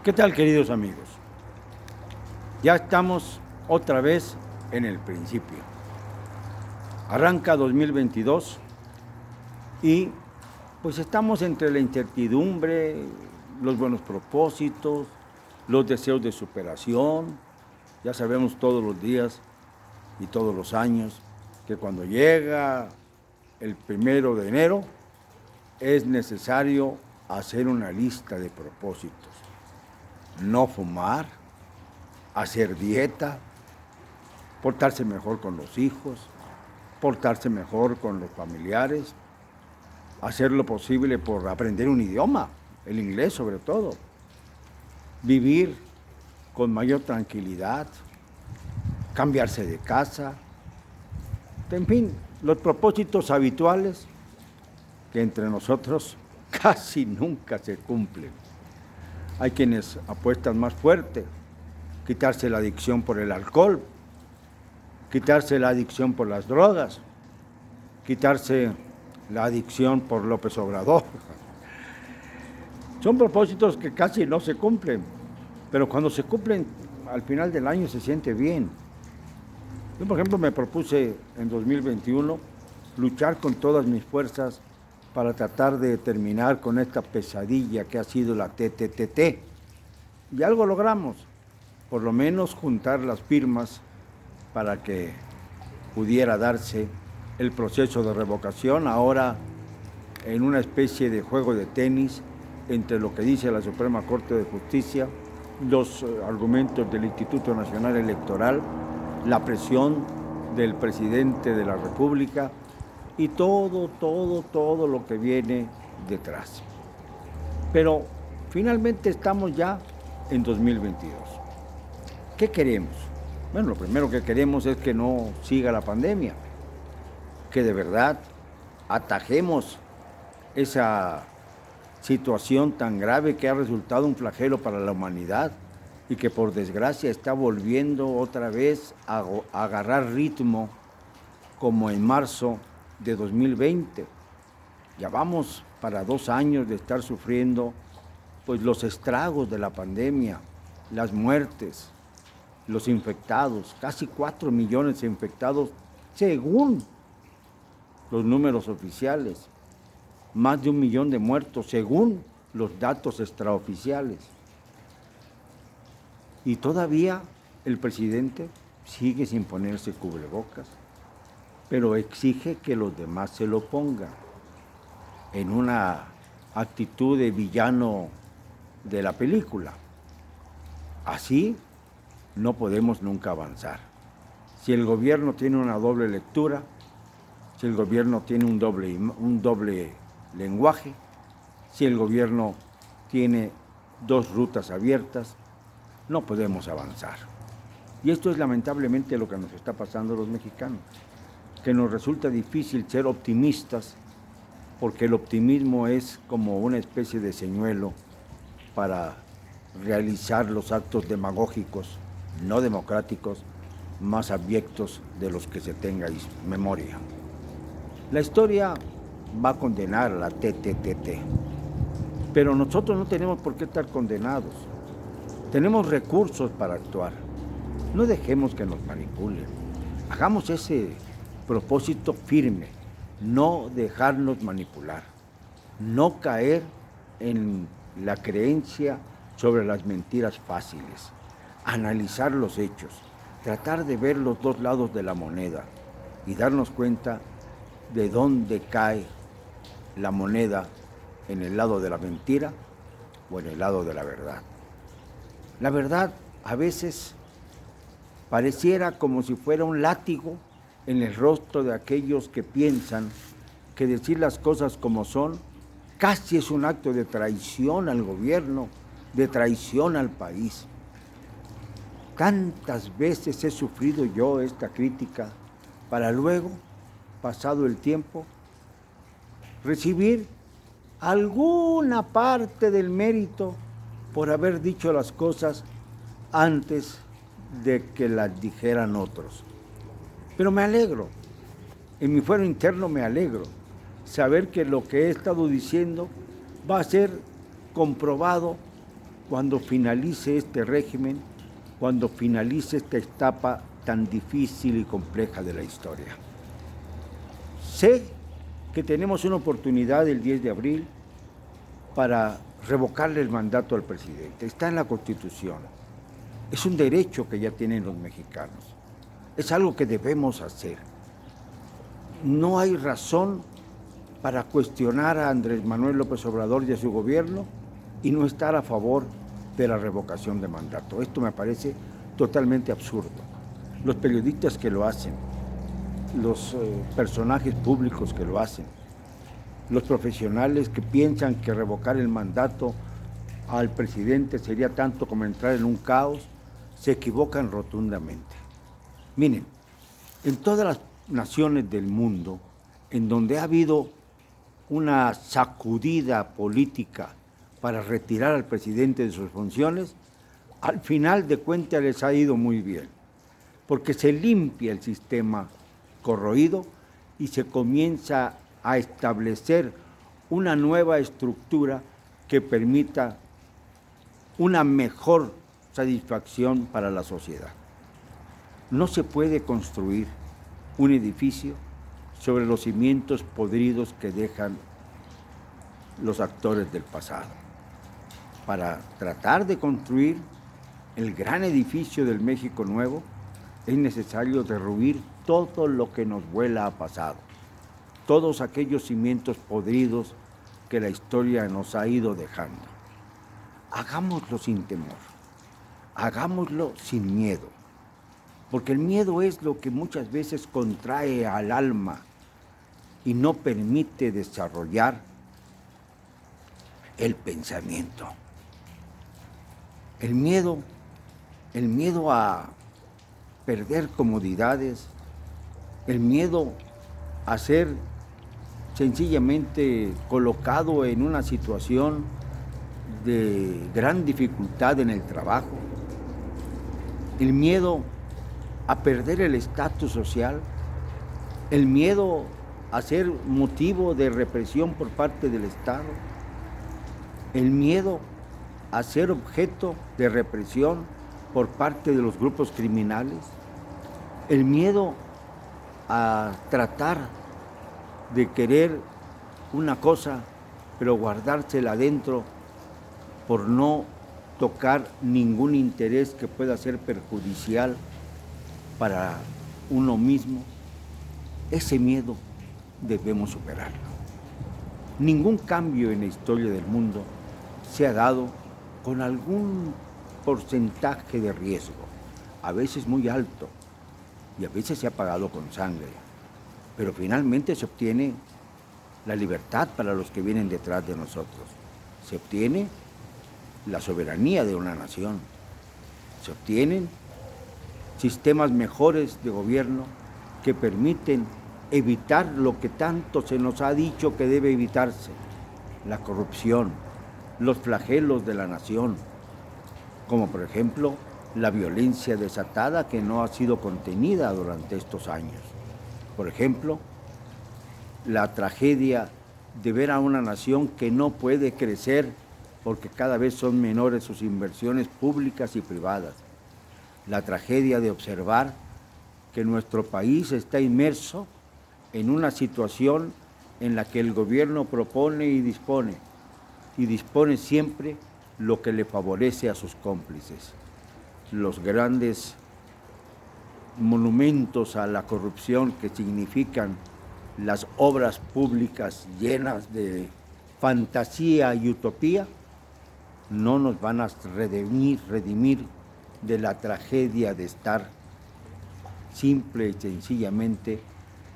¿Qué tal, queridos amigos? Ya estamos otra vez en el principio. Arranca 2022 y pues estamos entre la incertidumbre, los buenos propósitos, los deseos de superación. Ya sabemos todos los días y todos los años que cuando llega el 1 de enero es necesario hacer una lista de propósitos. No fumar, hacer dieta, portarse mejor con los hijos, portarse mejor con los familiares, hacer lo posible por aprender un idioma, el inglés sobre todo, vivir con mayor tranquilidad, cambiarse de casa, en fin, los propósitos habituales que entre nosotros casi nunca se cumplen. Hay quienes apuestan más fuerte, quitarse la adicción por el alcohol, quitarse la adicción por las drogas, quitarse la adicción por López Obrador. Son propósitos que casi no se cumplen, pero cuando se cumplen al final del año se siente bien. Yo, por ejemplo, me propuse en 2021 luchar con todas mis fuerzas para tratar de terminar con esta pesadilla que ha sido la TTT. Y algo logramos, por lo menos juntar las firmas para que pudiera darse el proceso de revocación, ahora en una especie de juego de tenis entre lo que dice la Suprema Corte de Justicia, los argumentos del Instituto Nacional Electoral, la presión del presidente de la República y todo lo que viene detrás. Pero finalmente estamos ya en 2022. ¿Qué queremos? Bueno, lo primero que queremos es que no siga la pandemia, que de verdad atajemos esa situación tan grave que ha resultado un flagelo para la humanidad y que por desgracia está volviendo otra vez a agarrar ritmo como en marzo de 2020. Ya vamos para 2 años de estar sufriendo pues los estragos de la pandemia, las muertes, los infectados, casi 4 millones de infectados según los números oficiales, más de 1 millón de muertos según los datos extraoficiales. Y todavía el presidente sigue sin ponerse cubrebocas, pero exige que los demás se lo pongan, en una actitud de villano de la película. Así no podemos nunca avanzar. Si el gobierno tiene una doble lectura, si el gobierno tiene un doble lenguaje, si el gobierno tiene 2 rutas abiertas, no podemos avanzar. Y esto es lamentablemente lo que nos está pasando a los mexicanos, que nos resulta difícil ser optimistas, porque el optimismo es como una especie de señuelo para realizar los actos demagógicos, no democráticos, más abyectos de los que se tenga memoria. La historia va a condenar a la TTT, pero nosotros no tenemos por qué estar condenados. Tenemos recursos para actuar. No dejemos que nos manipulen. Hagamos ese propósito firme, no dejarnos manipular, no caer en la creencia sobre las mentiras fáciles, analizar los hechos, tratar de ver los 2 lados de la moneda y darnos cuenta de dónde cae la moneda, en el lado de la mentira o en el lado de la verdad. La verdad a veces pareciera como si fuera un látigo en el rostro de aquellos que piensan que decir las cosas como son casi es un acto de traición al gobierno, de traición al país. Tantas veces he sufrido yo esta crítica para luego, pasado el tiempo, recibir alguna parte del mérito por haber dicho las cosas antes de que las dijeran otros. Pero me alegro, en mi fuero interno me alegro, saber que lo que he estado diciendo va a ser comprobado cuando finalice este régimen, cuando finalice esta etapa tan difícil y compleja de la historia. Sé que tenemos una oportunidad el 10 de abril para revocarle el mandato al presidente. Está en la Constitución. Es un derecho que ya tienen los mexicanos. Es algo que debemos hacer. No hay razón para cuestionar a Andrés Manuel López Obrador y a su gobierno y no estar a favor de la revocación de mandato. Esto me parece totalmente absurdo. Los periodistas que lo hacen, los personajes públicos que lo hacen, los profesionales que piensan que revocar el mandato al presidente sería tanto como entrar en un caos, se equivocan rotundamente. Miren, en todas las naciones del mundo, en donde ha habido una sacudida política para retirar al presidente de sus funciones, al final de cuentas les ha ido muy bien, porque se limpia el sistema corroído y se comienza a establecer una nueva estructura que permita una mejor satisfacción para la sociedad. No se puede construir un edificio sobre los cimientos podridos que dejan los actores del pasado. Para tratar de construir el gran edificio del México nuevo, es necesario derruir todo lo que nos huela a pasado, todos aquellos cimientos podridos que la historia nos ha ido dejando. Hagámoslo sin temor, hagámoslo sin miedo, porque el miedo es lo que muchas veces contrae al alma y no permite desarrollar el pensamiento. El miedo a perder comodidades, el miedo a ser sencillamente colocado en una situación de gran dificultad en el trabajo, el miedo a perder el estatus social, el miedo a ser motivo de represión por parte del Estado, el miedo a ser objeto de represión por parte de los grupos criminales, el miedo a tratar de querer una cosa, pero guardársela adentro por no tocar ningún interés que pueda ser perjudicial para uno mismo. Ese miedo debemos superarlo. Ningún cambio en la historia del mundo se ha dado con algún porcentaje de riesgo, a veces muy alto, y a veces se ha pagado con sangre, pero finalmente se obtiene la libertad para los que vienen detrás de nosotros, se obtiene la soberanía de una nación, se obtienen sistemas mejores de gobierno que permiten evitar lo que tanto se nos ha dicho que debe evitarse, la corrupción, los flagelos de la nación, como por ejemplo la violencia desatada que no ha sido contenida durante estos años. Por ejemplo, la tragedia de ver a una nación que no puede crecer porque cada vez son menores sus inversiones públicas y privadas. La tragedia de observar que nuestro país está inmerso en una situación en la que el gobierno propone y dispone siempre lo que le favorece a sus cómplices. Los grandes monumentos a la corrupción que significan las obras públicas llenas de fantasía y utopía no nos van a redimir de la tragedia de estar simple y sencillamente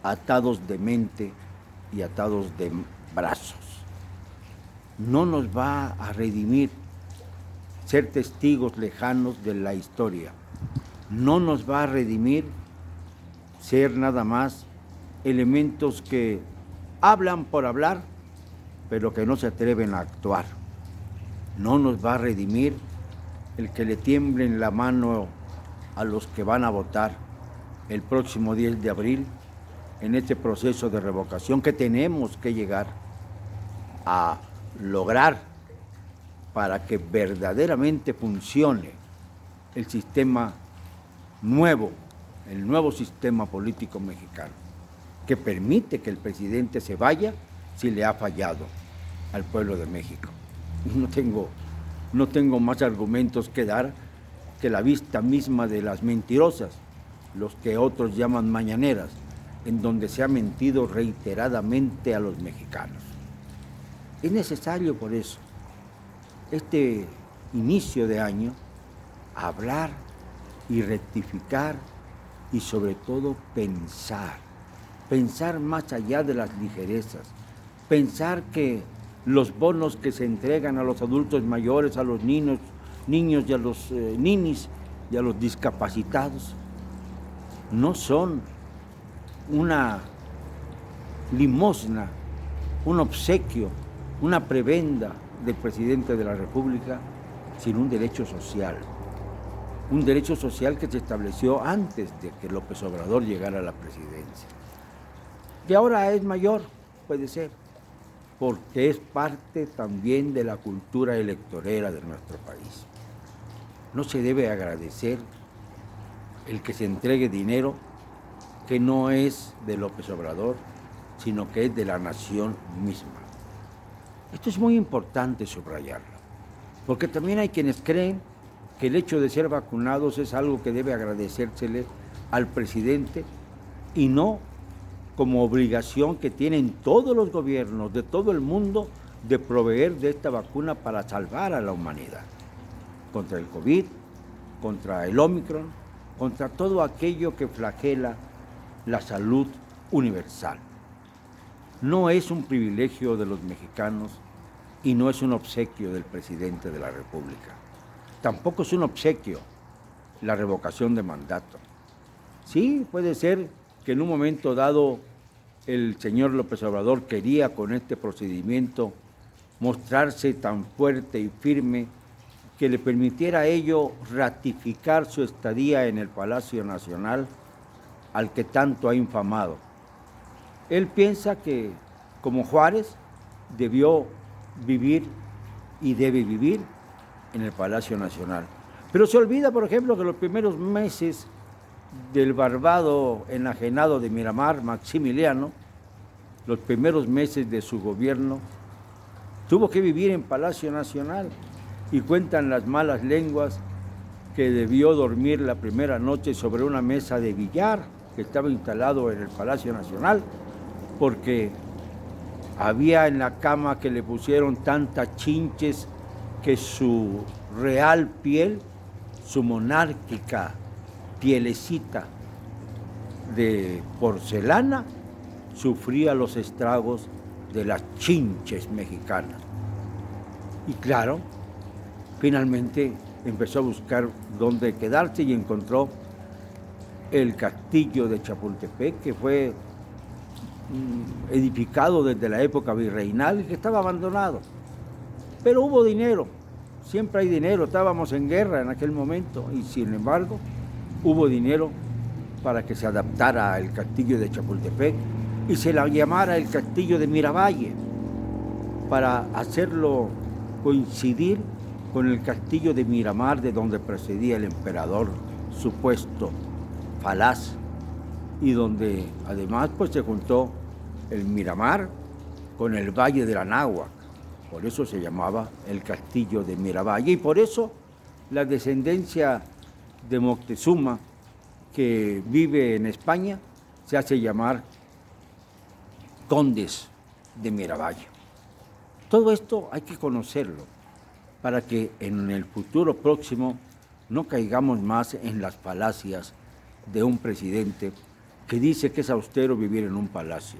atados de mente y atados de brazos. No nos va a redimir ser testigos lejanos de la historia. No nos va a redimir ser nada más elementos que hablan por hablar, pero que no se atreven a actuar. No nos va a redimir el que le tiemblen la mano a los que van a votar el próximo 10 de abril en este proceso de revocación que tenemos que llegar a lograr para que verdaderamente funcione el sistema nuevo, el nuevo sistema político mexicano, que permite que el presidente se vaya si le ha fallado al pueblo de México. No tengo más argumentos que dar que la vista misma de las mentirosas, los que otros llaman mañaneras, en donde se ha mentido reiteradamente a los mexicanos. Es necesario por eso, este inicio de año, hablar y rectificar y sobre todo pensar más allá de las ligerezas, pensar que los bonos que se entregan a los adultos mayores, a los niños y a los ninis y a los discapacitados no son una limosna, un obsequio, una prebenda del presidente de la República, sino un derecho social que se estableció antes de que López Obrador llegara a la presidencia. Y ahora es mayor, puede ser, porque es parte también de la cultura electorera de nuestro país. No se debe agradecer el que se entregue dinero que no es de López Obrador, sino que es de la nación misma. Esto es muy importante subrayarlo, porque también hay quienes creen que el hecho de ser vacunados es algo que debe agradecérsele al presidente y no como obligación que tienen todos los gobiernos de todo el mundo de proveer de esta vacuna para salvar a la humanidad contra el COVID, contra el Omicron, contra todo aquello que flagela la salud universal. No es un privilegio de los mexicanos y no es un obsequio del presidente de la República. Tampoco es un obsequio la revocación de mandato. Sí, puede ser que en un momento dado el señor López Obrador quería con este procedimiento mostrarse tan fuerte y firme que le permitiera a ello ratificar su estadía en el Palacio Nacional al que tanto ha infamado. Él piensa que, como Juárez, debió vivir y debe vivir en el Palacio Nacional. Pero se olvida, por ejemplo, que los primeros meses del barbado enajenado de Miramar, Maximiliano, los primeros meses de su gobierno, tuvo que vivir en Palacio Nacional y cuentan las malas lenguas que debió dormir la primera noche sobre una mesa de billar que estaba instalado en el Palacio Nacional, porque había en la cama que le pusieron tantas chinches que su real piel, su monárquica pielecita de porcelana, sufría los estragos de las chinches mexicanas. Y claro, finalmente empezó a buscar dónde quedarse y encontró el castillo de Chapultepec, que fue edificado desde la época virreinal y que estaba abandonado. Pero hubo dinero, siempre hay dinero, estábamos en guerra en aquel momento y sin embargo hubo dinero para que se adaptara el castillo de Chapultepec y se la llamara el castillo de Miravalle, para hacerlo coincidir con el castillo de Miramar, de donde procedía el emperador supuesto falaz, y donde además pues se juntó el Miramar con el Valle de la Náhuac. Por eso se llamaba el castillo de Miravalle y por eso la descendencia de Moctezuma, que vive en España, se hace llamar condes de Miravalle. Todo esto hay que conocerlo para que en el futuro próximo no caigamos más en las falacias de un presidente que dice que es austero vivir en un palacio,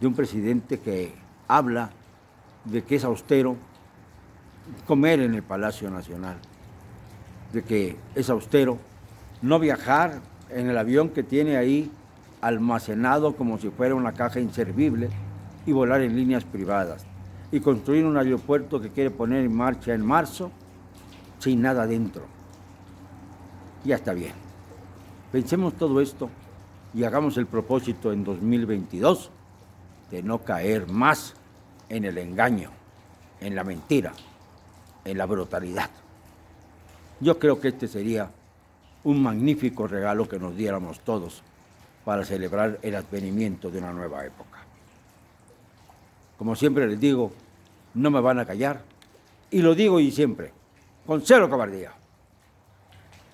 de un presidente que habla de que es austero comer en el Palacio Nacional, de que es austero no viajar en el avión que tiene ahí almacenado como si fuera una caja inservible y volar en líneas privadas y construir un aeropuerto que quiere poner en marcha en marzo sin nada dentro. Ya está bien. Pensemos todo esto y hagamos el propósito en 2022 de no caer más en el engaño, en la mentira en la brutalidad. Yo creo que este sería un magnífico regalo que nos diéramos todos para celebrar el advenimiento de una nueva época. Como siempre les digo, no me van a callar, y lo digo y siempre, con cero cobardía.